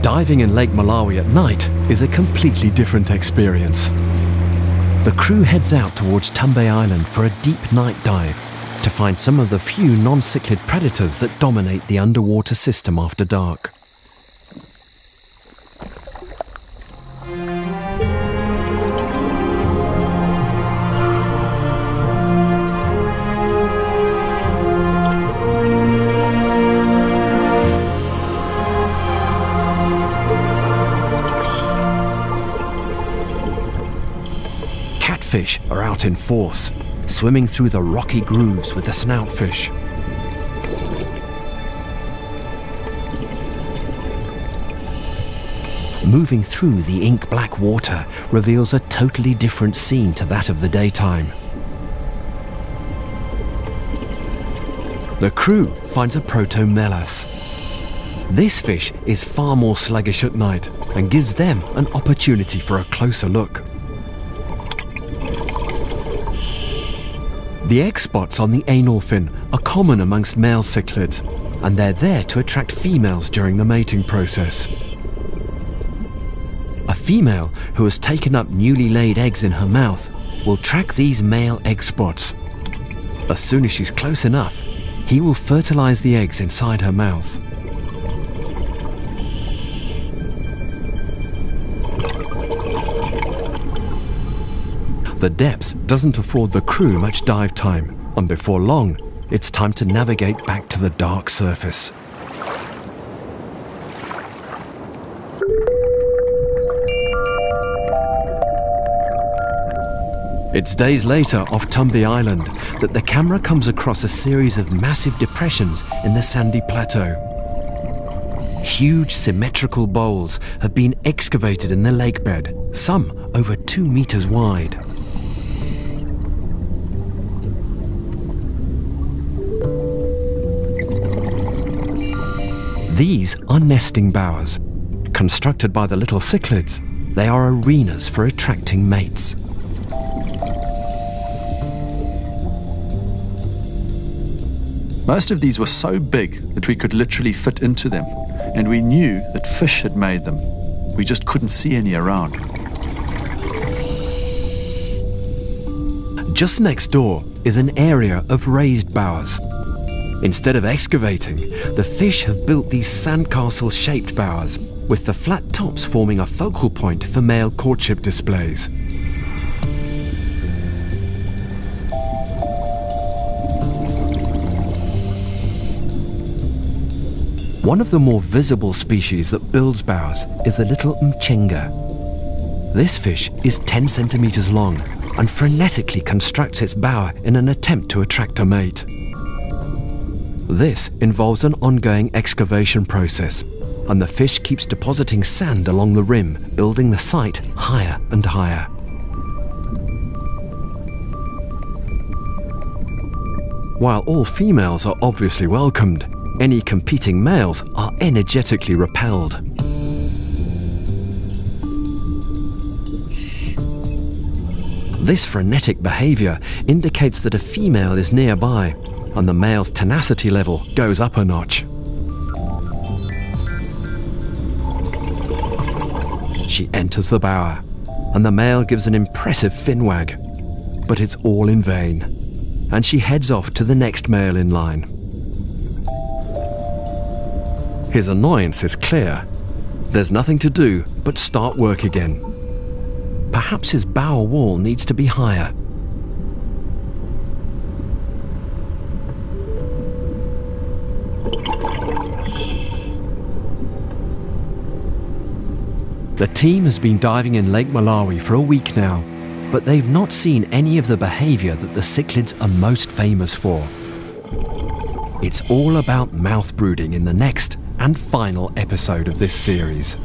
Diving in Lake Malawi at night is a completely different experience. The crew heads out towards Tumbe Island for a deep night dive to find some of the few non-cichlid predators that dominate the underwater system after dark. Catfish are out in force, swimming through the rocky grooves with the snoutfish. Moving through the ink-black water reveals a totally different scene to that of the daytime. The crew finds a protomelas. This fish is far more sluggish at night and gives them an opportunity for a closer look. The egg spots on the anal fin are common amongst male cichlids, and they're there to attract females during the mating process. A female who has taken up newly laid eggs in her mouth will track these male egg spots. As soon as she's close enough, he will fertilize the eggs inside her mouth. The depth doesn't afford the crew much dive time, and before long, it's time to navigate back to the dark surface. It's days later off Tumbe Island that the camera comes across a series of massive depressions in the sandy plateau. Huge symmetrical bowls have been excavated in the lake bed, some over 2 meters wide. These are nesting bowers. Constructed by the little cichlids, they are arenas for attracting mates. Most of these were so big that we could literally fit into them, and we knew that fish had made them. We just couldn't see any around. Just next door is an area of raised bowers. Instead of excavating, the fish have built these sandcastle-shaped bowers, with the flat tops forming a focal point for male courtship displays. One of the more visible species that builds bowers is the little mchenga. This fish is 10 centimeters long and frenetically constructs its bower in an attempt to attract a mate. This involves an ongoing excavation process, and the fish keeps depositing sand along the rim, building the site higher and higher. While all females are obviously welcomed, any competing males are energetically repelled. This frenetic behavior indicates that a female is nearby, and the male's tenacity level goes up a notch. She enters the bower, and the male gives an impressive fin wag, but it's all in vain, and she heads off to the next male in line. His annoyance is clear. There's nothing to do but start work again. Perhaps his bower wall needs to be higher. The team has been diving in Lake Malawi for a week now, but they've not seen any of the behavior that the cichlids are most famous for. It's all about mouth brooding in the next and final episode of this series.